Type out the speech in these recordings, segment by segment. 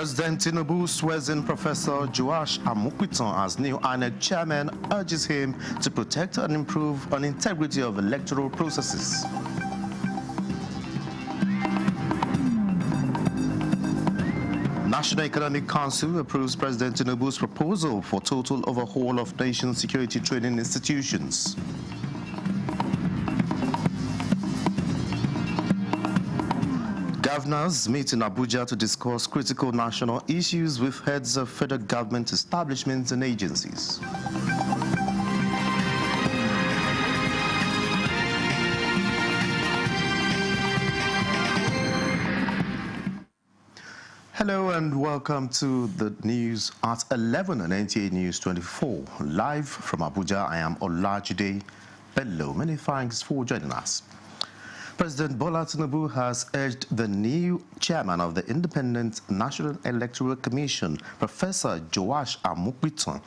President Tinubu swears in Professor Joash Amukwiton as new INEC chairman, urges him to protect and improve on integrity of electoral processes. National Economic Council approves President Tinubu's proposal for total overhaul of nation security training institutions. Governors meet in Abuja to discuss critical national issues with heads of federal government establishments and agencies. Hello and welcome to the news at 11 on NTA News24. Live from Abuja, I am Olajide Bello. Many thanks for joining us. President Bola Tinubu has urged the new chairman of the Independent National Electoral Commission, Professor Joash Amukwiton,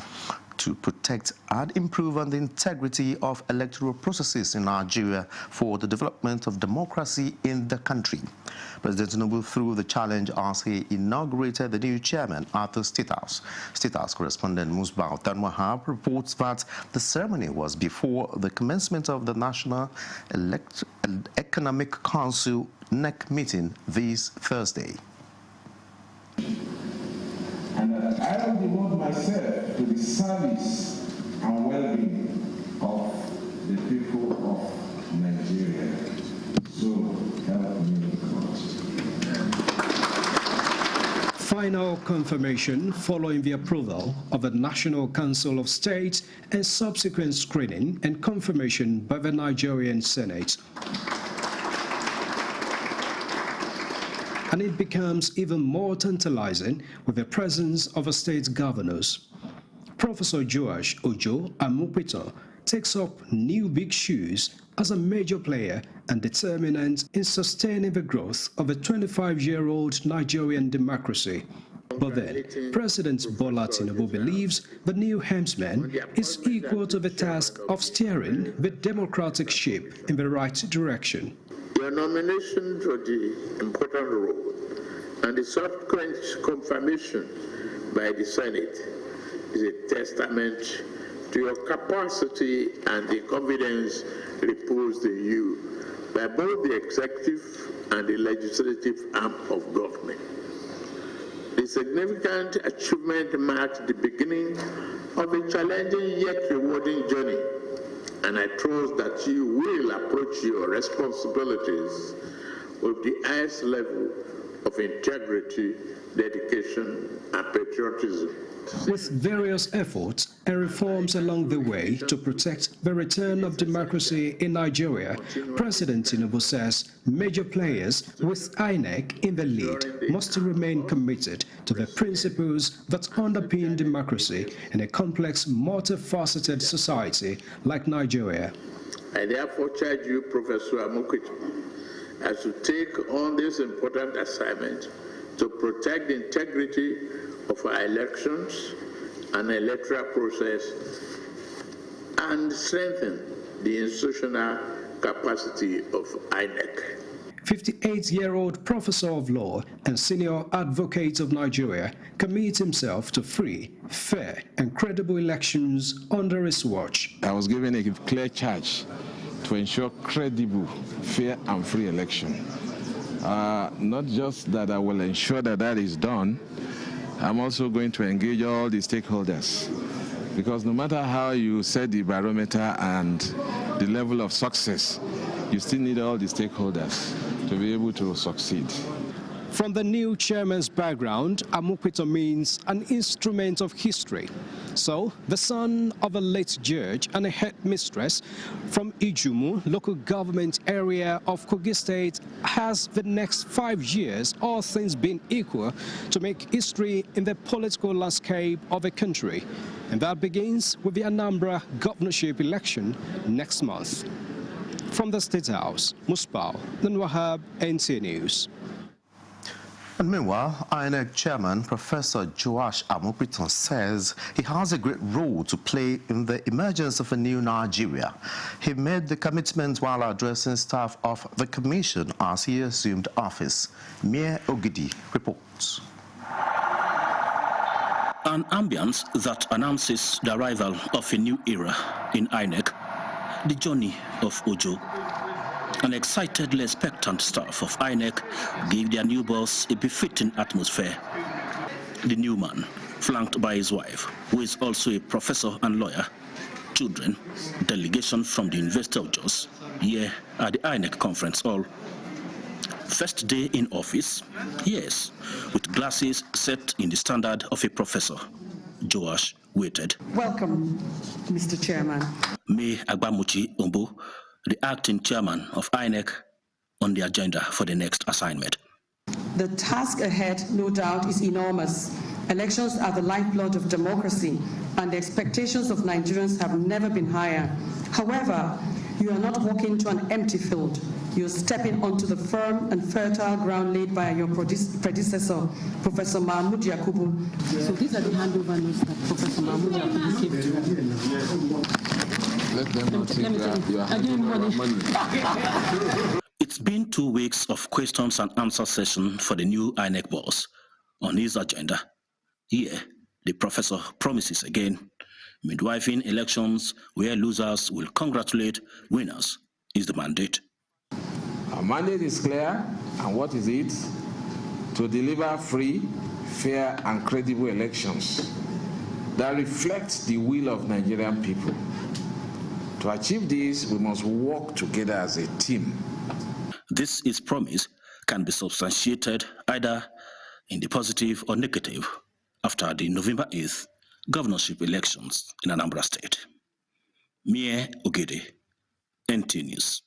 to protect and improve on the integrity of electoral processes in Nigeria for the development of democracy in the country. President Tinubu threw the challenge as he inaugurated the new chairman at the State House. State House correspondent Musbah Tanwahab reports that the ceremony was before the commencement of the National Economic Council NEC meeting this Thursday. And that I will devote myself to the service and well-being of the people of Nigeria. So help me God. Final confirmation following the approval of the National Council of State and subsequent screening and confirmation by the Nigerian Senate. And it becomes even more tantalizing with the presence of the state governors. Professor Joash Ojo Amukwiton takes up new big shoes as a major player and determinant in sustaining the growth of a 25-year-old Nigerian democracy. But then, President Bola Tinubu believes the new helmsman is equal to the task of steering the democratic ship in the right direction. Your nomination for the important role and the subsequent confirmation by the Senate is a testament to your capacity and the confidence reposed in you by both the executive and the legislative arm of government. The significant achievement marked the beginning of a challenging yet rewarding journey, and I trust that you will approach your responsibilities with the highest level of integrity, dedication, and patriotism. With various efforts and reforms along the way to protect the return of democracy in Nigeria, President Tinubu says major players with INEC in the lead must remain committed to the principles that underpin democracy in a complex, multifaceted society like Nigeria. I therefore charge you, Professor Amukwiton, as to take on this important assignment to protect the integrity of our elections and electoral process and strengthen the institutional capacity of INEC. 58-year-old professor of law and senior advocate of Nigeria commits himself to free, fair, and credible elections under his watch. I was given a clear charge to ensure credible, fair, and free election. Not just that I will ensure that that is done, I'm also going to engage all the stakeholders, because no matter how you set the barometer and the level of success, you still need all the stakeholders to be able to succeed. From the new chairman's background, Amukwiton means an instrument of history. So, the son of a late judge and a headmistress from Ijumu, local government area of Kogi State, has the next 5 years, all things being equal, to make history in the political landscape of a country. And that begins with the Anambra governorship election next month. From the State House, Musbah Tanwahab, NTA News. And meanwhile, INEC chairman Professor Joash Amukwiton says he has a great role to play in the emergence of a new Nigeria. He made the commitment while addressing staff of the commission as he assumed office. Mie Ogidi reports. An ambience that announces the arrival of a new era in INEC, the journey of Ojo. An excitedly expectant staff of INEC gave their new boss a befitting atmosphere. The new man, flanked by his wife, who is also a professor and lawyer, children, delegation from the University of Jos, here at the INEC conference hall. First day in office, yes, with glasses set in the standard of a professor. Joash waited. Welcome, Mr. Chairman. May Agbamuchi Ombo, the acting chairman of INEC, on the agenda for the next assignment. The task ahead, no doubt, is enormous. Elections are the lifeblood of democracy, and the expectations of Nigerians have never been higher. However, you are not walking to an empty field. You're stepping onto the firm and fertile ground laid by your predecessor, Professor Mahmoud Yakubu. So these are the handover notes that Professor Mahmoud Yakubu gave to you. Let them not think money. It's been 2 weeks of questions and answer session for the new INEC boss. On his agenda, here, the professor promises again, midwifing elections where losers will congratulate winners is the mandate. Our mandate is clear, and what is it? To deliver free, fair, and credible elections that reflect the will of Nigerian people. To achieve this, we must work together as a team. This is promise can be substantiated either in the positive or negative after the November 8th governorship elections in Anambra State. Mie Ogede, NTA News.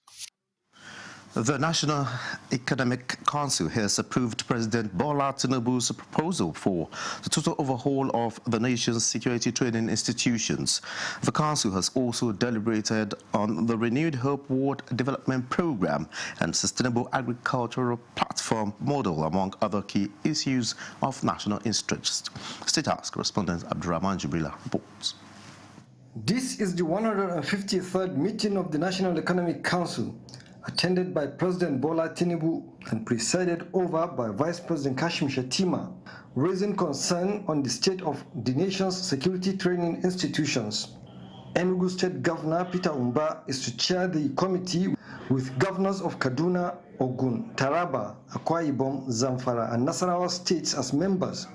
The National Economic Council has approved President Bola Tinubu's proposal for the total overhaul of the nation's security training institutions. The Council has also deliberated on the renewed Hope Ward Development Program and Sustainable Agricultural Platform Model, among other key issues of national interest. State House correspondent Abdurrahman Jibrila reports. This is the 153rd meeting of the National Economic Council, attended by President Bola Tinubu and presided over by Vice President Kashim Shettima, raising concern on the state of the nation's security training institutions. Enugu State Governor Peter Umba is to chair the committee with governors of Kaduna, Ogun, Taraba, Akwa Ibom, Zamfara, and Nasarawa states as members,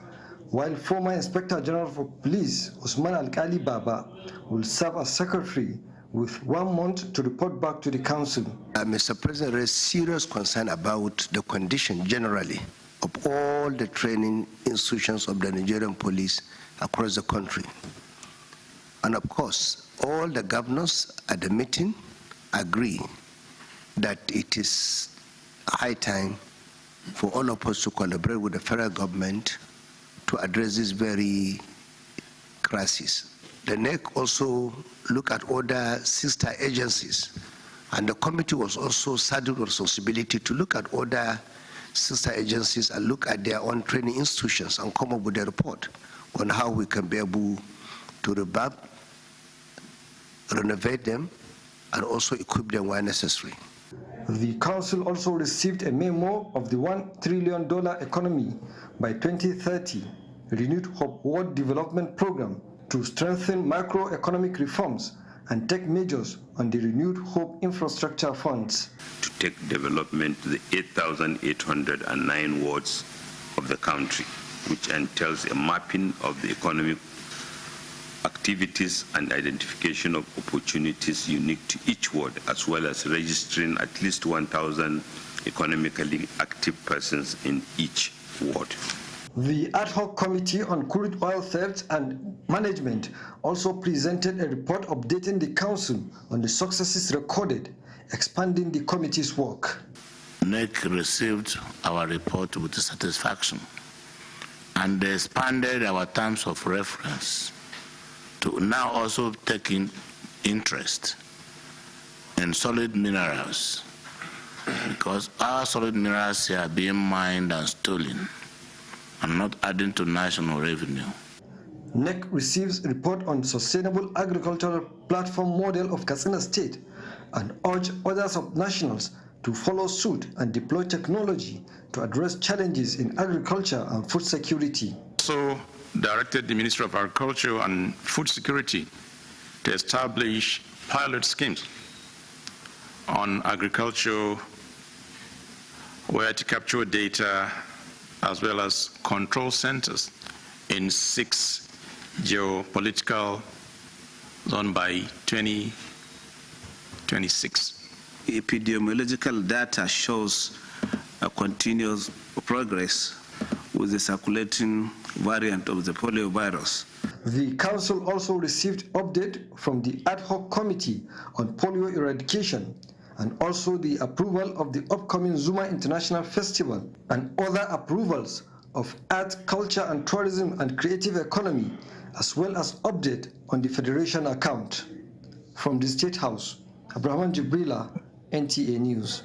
while former Inspector General for Police Usman Alkali Baba will serve as secretary with 1 month to report back to the Council. Mr. President raised serious concern about the condition generally of all the training institutions of the Nigerian police across the country. And of course, all the governors at the meeting agree that it is high time for all of us to collaborate with the federal government to address this very crisis. The NEC also looked at other sister agencies, and the committee was also saddled with responsibility to look at other sister agencies and look at their own training institutions and come up with a report on how we can be able to revamp, renovate them, and also equip them where necessary. The Council also received a memo of the $1 trillion economy by 2030, renewed Hope Ward Development Program, to strengthen macroeconomic reforms and take measures on the renewed Hope infrastructure funds. To take development to the 8,809 wards of the country, which entails a mapping of the economic activities and identification of opportunities unique to each ward, as well as registering at least 1,000 economically active persons in each ward. The Ad Hoc Committee on Crude Oil Theft and Management also presented a report updating the Council on the successes recorded, expanding the committee's work. NEC received our report with satisfaction, and they expanded our terms of reference to now also taking interest in solid minerals, because our solid minerals are being mined and stolen and not adding to national revenue. NEC receives a report on sustainable agricultural platform model of Katsina State and urge other subnationals to follow suit and deploy technology to address challenges in agriculture and food security. So directed the Ministry of Agriculture and Food Security to establish pilot schemes on agriculture where to capture data as well as control centers in 6 geopolitical zones by 2026. Epidemiological data shows a continuous progress with the circulating variant of the polio virus. The council also received update from the ad hoc committee on polio eradication and also the approval of the upcoming Zuma International Festival and other approvals of art, culture and tourism and creative economy, as well as update on the Federation account. From the State House, Abraham Jibrila, NTA News.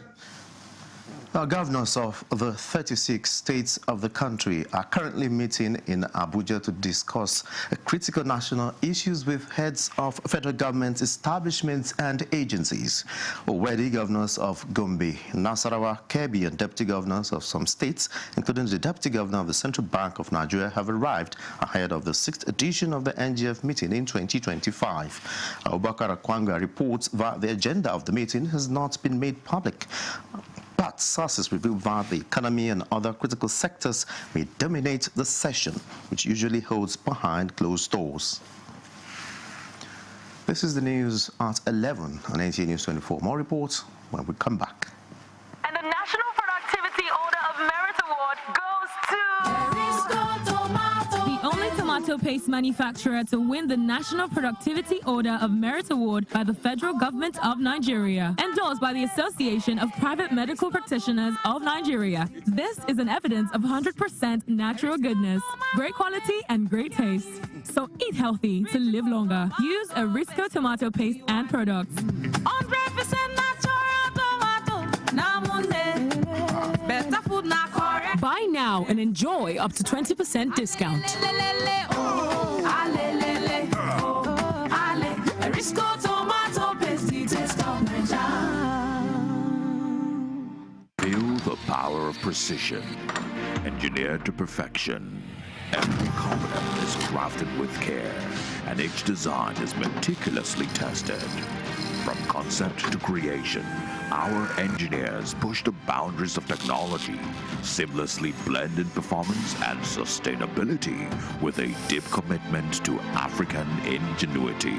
Governors of the 36 states of the country are currently meeting in Abuja to discuss critical national issues with heads of federal government establishments and agencies. Already, governors of Gombe, Nasarawa, Kebbi, and deputy governors of some states, including the deputy governor of the Central Bank of Nigeria, have arrived ahead of the 6th edition of the NGF meeting in 2025. Abubakar Akwanga reports that the agenda of the meeting has not been made public, but sources reveal that the economy and other critical sectors may dominate the session, which usually holds behind closed doors. This is the news at 11 on NTA News 24. More reports when we come back. And the National Productivity Order of Merit Award goes to... The only tomato paste manufacturer to win the National Productivity Order of Merit Award by the Federal Government of Nigeria, endorsed by the Association of Private Medical Practitioners of Nigeria. This is an evidence of 100% natural goodness, great quality and great taste. So eat healthy to live longer. Use Arisco tomato paste and products. 100% natural tomato. Better food now. Buy now and enjoy up to 20% discount. Feel the power of precision, engineered to perfection. Every component is crafted with care, and each design is meticulously tested. From concept to creation, our engineers push the boundaries of technology, seamlessly blending performance and sustainability with a deep commitment to African ingenuity.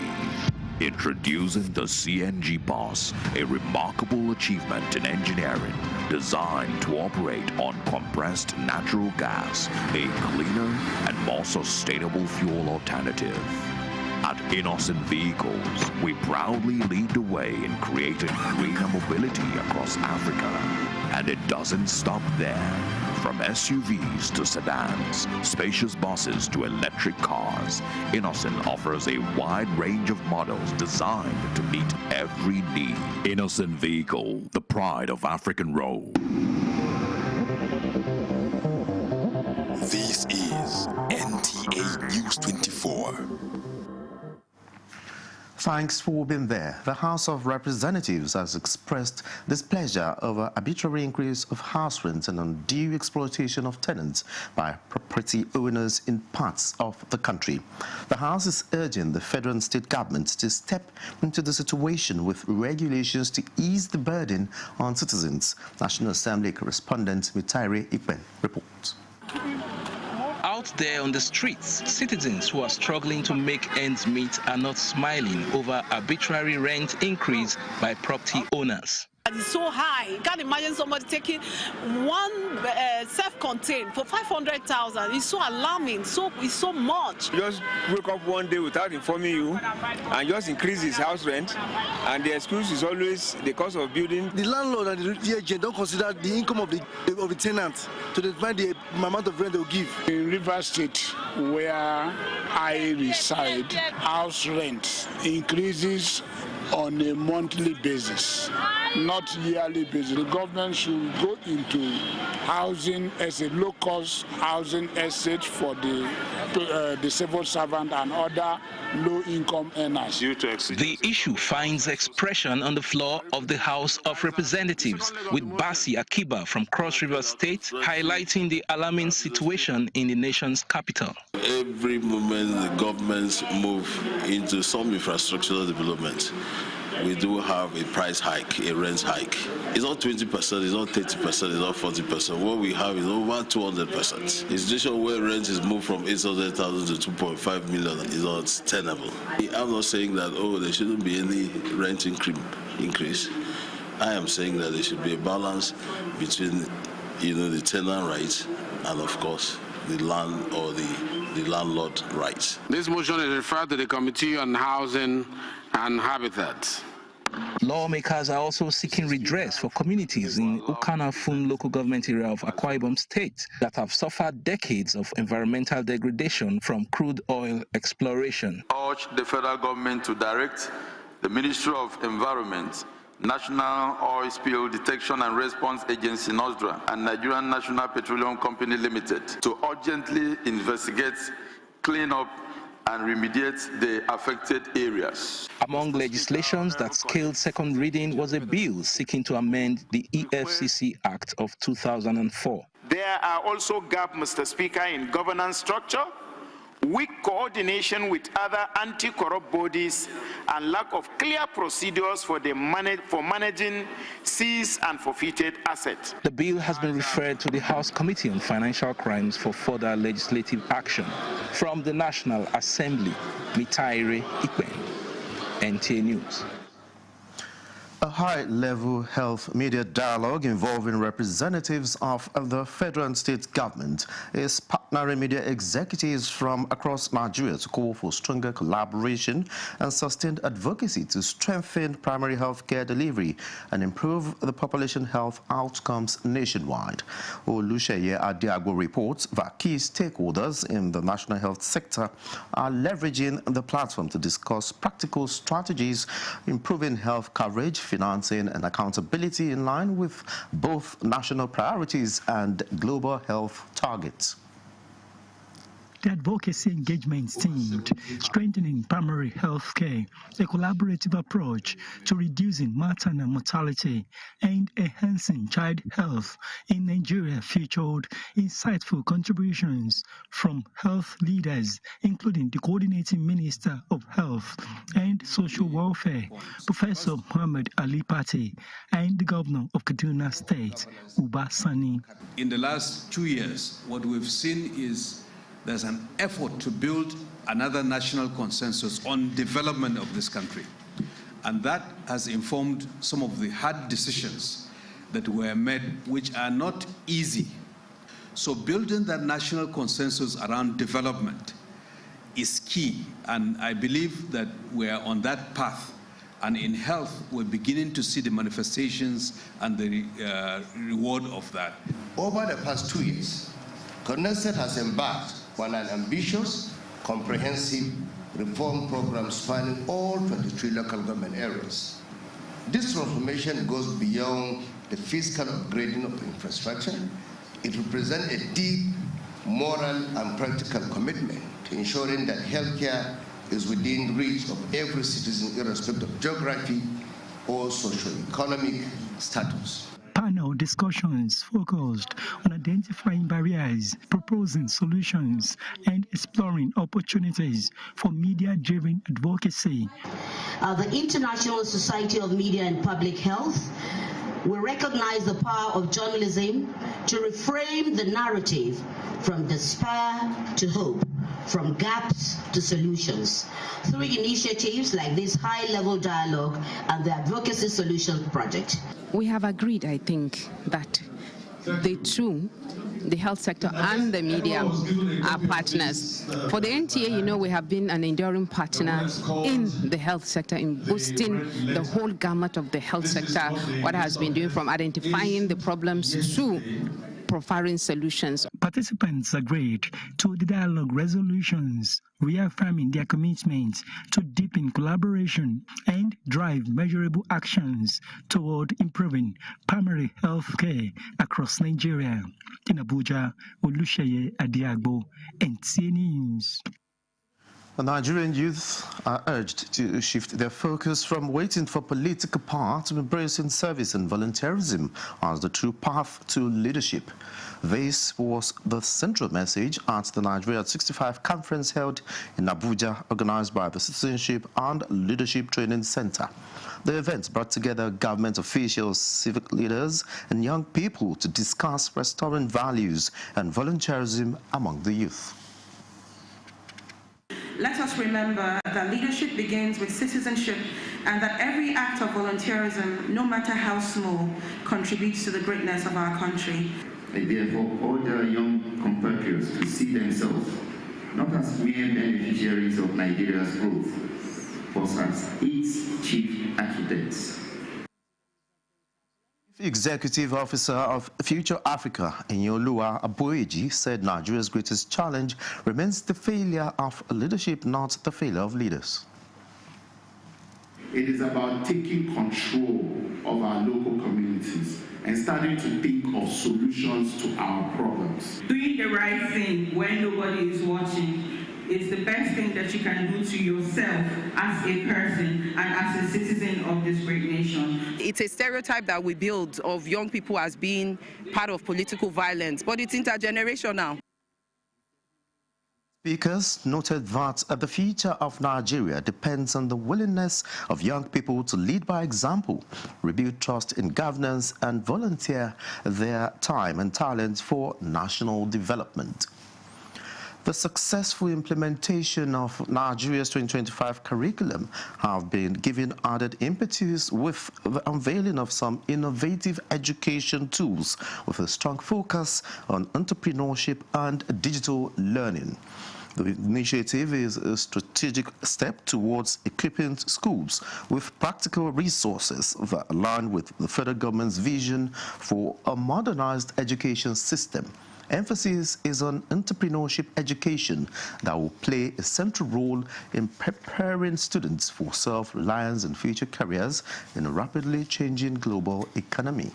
Introducing the CNG Boss, a remarkable achievement in engineering designed to operate on compressed natural gas, a cleaner and more sustainable fuel alternative. At Innocent Vehicles, we proudly lead the way in creating greener mobility across Africa. And it doesn't stop there. From SUVs to sedans, spacious buses to electric cars, Innocent offers a wide range of models designed to meet every need. Innocent Vehicle, the pride of African Road. This is NTA News 24. Thanks for being there. The House of Representatives has expressed displeasure over arbitrary increase of house rent and undue exploitation of tenants by property owners in parts of the country. The House is urging the federal and state governments to step into the situation with regulations to ease the burden on citizens. National Assembly correspondent Mitaire Ikpen reports. Out there on the streets, citizens who are struggling to make ends meet are not smiling over arbitrary rent increase by property owners. It's so high. You can't imagine somebody taking one self-contained for 500,000. It's so alarming. It's so much. He just wake up one day without informing you and just increase his house rent. And the excuse is always the cost of building. The landlord and the agent don't consider the income of the tenant to define the amount of rent they'll give. In Rivers State, where I reside, house rent increases on a monthly basis, not yearly basis. The government should go into housing as a low-cost housing asset for the civil servant and other low-income earners. The issue finds expression on the floor of the House of Representatives, with Basi Akiba from Cross River State highlighting the alarming situation in the nation's capital. A every moment the governments move into some infrastructural development, we do have a price hike, a rent hike. It's not 20%, it's not 30%, it's not 40%. What we have is over 200%. A situation where rent is moved from 800,000 to 2.5 million is not tenable. I'm not saying that, there shouldn't be any rent increase. I am saying that there should be a balance between, the tenant rights and, of course, the land or the landlord rights. This motion is referred to the Committee on Housing and Habitat. Lawmakers are also seeking redress for communities in Ukanafun local government area of Akwa Ibom State that have suffered decades of environmental degradation from crude oil exploration. Urge the federal government to direct the Ministry of Environment, National Oil Spill Detection and Response Agency (NOSDRA) and Nigerian National Petroleum Company Limited to urgently investigate, clean up and remediate the affected areas. Among legislations that scaled second reading was a bill seeking to amend the EFCC Act of 2004. There are also gaps, Mr. Speaker, in governance structure, weak coordination with other anti-corrupt bodies, and lack of clear procedures for managing seized and forfeited assets. The bill has been referred to the House Committee on Financial Crimes for further legislative action. From the National Assembly, Mitaire Ikwen, NTA News. A high-level health media dialogue involving representatives of the federal and state government is partnering media executives from across Nigeria to call for stronger collaboration and sustained advocacy to strengthen primary health care delivery and improve the population health outcomes nationwide. Oluseye Adiagbo reports that key stakeholders in the national health sector are leveraging the platform to discuss practical strategies, improving health coverage, financing and accountability in line with both national priorities and global health targets. The advocacy engagements themed strengthening primary health care, a collaborative approach to reducing maternal mortality and enhancing child health in Nigeria featured insightful contributions from health leaders, including the Coordinating Minister of Health and Social Welfare, Professor Muhammad Ali Pate, and the Governor of Kaduna State, Uba Sani. In the last 2 years, what we've seen is there's an effort to build another national consensus on development of this country. And that has informed some of the hard decisions that were made, which are not easy. So building that national consensus around development is key. And I believe that we're on that path. And in health, we're beginning to see the manifestations and the reward of that. Over the past 2 years, CONESET has embarked on an ambitious, comprehensive reform program spanning all 23 local government areas. This transformation goes beyond the fiscal upgrading of infrastructure. It represents a deep moral and practical commitment to ensuring that healthcare is within reach of every citizen, irrespective of geography or socio-economic status. Panel discussions focused on identifying barriers, proposing solutions, and exploring opportunities for media-driven advocacy. The International Society of Media and Public Health will recognize the power of journalism to reframe the narrative from despair to hope, from gaps to solutions, through initiatives like this high-level dialogue and the Advocacy Solutions Project. We have agreed, I think, that the health sector and the media are partners. For the NTA, we have been an enduring partner in the health sector in boosting the whole gamut of the health sector, what it has been doing from identifying the problems to providing solutions. Participants agreed to the dialogue resolutions, reaffirming their commitment to deepen collaboration and drive measurable actions toward improving primary health care across Nigeria. In Abuja, Oluseye Adiagbo, NTA News. The Nigerian youth are urged to shift their focus from waiting for political power to embracing service and volunteerism as the true path to leadership. This was the central message at the Nigeria 65 conference held in Abuja, organized by the Citizenship and Leadership Training Center. The event brought together government officials, civic leaders, and young people to discuss restoring values and volunteerism among the youth. Let us remember that leadership begins with citizenship and that every act of volunteerism, no matter how small, contributes to the greatness of our country. I therefore urge our young compatriots to see themselves not as mere beneficiaries of Nigeria's growth, but as its chief architects. Executive Officer of Future Africa, Inyolua Aboyeji, said Nigeria's greatest challenge remains the failure of leadership, not the failure of leaders. It is about taking control of our local communities and starting to think of solutions to our problems. Doing the right thing when nobody is watching is the best thing that you can do to yourself as a person and as a citizen of this great nation. It's a stereotype that we build of young people as being part of political violence, but it's intergenerational. Speakers noted that the future of Nigeria depends on the willingness of young people to lead by example, rebuild trust in governance, and volunteer their time and talent for national development. The successful implementation of Nigeria's 2025 curriculum have been given added impetus with the unveiling of some innovative education tools with a strong focus on entrepreneurship and digital learning. The initiative is a strategic step towards equipping schools with practical resources that align with the federal government's vision for a modernized education system. Emphasis is on entrepreneurship education that will play a central role in preparing students for self-reliance and future careers in a rapidly changing global economy.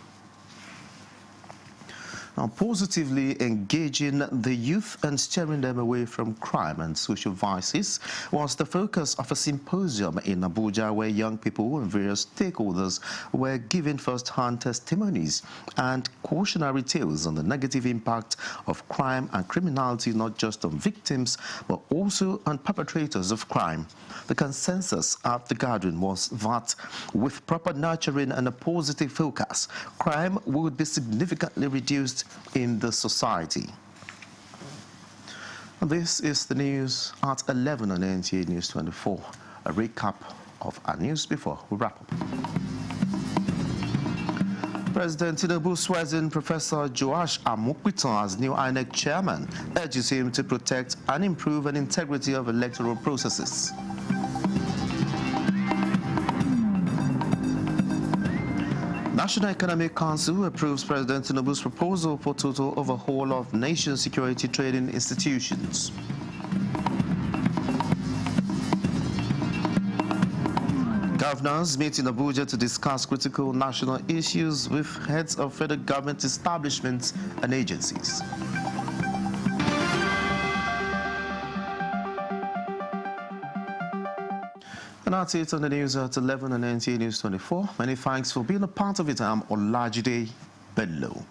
Now, positively engaging the youth and steering them away from crime and social vices was the focus of a symposium in Abuja, where young people and various stakeholders were giving first-hand testimonies and cautionary tales on the negative impact of crime and criminality, not just on victims, but also on perpetrators of crime. The consensus at the gathering was that with proper nurturing and a positive focus, crime would be significantly reduced in the society. This is the news at 11 on NTA News24. A recap of our news before we wrap up. President Tinubu swears in Professor Joash Amokwiton as new INEC chairman, urges him to protect and improve the integrity of electoral processes. National Economic Council approves President Tinubu's proposal for total overhaul of nation security training institutions. Governors meet in Abuja to discuss critical national issues with heads of federal government establishments and agencies. And that's it on the news at 11 on NTA News 24. Many thanks for being a part of it. I'm Olajide Bello.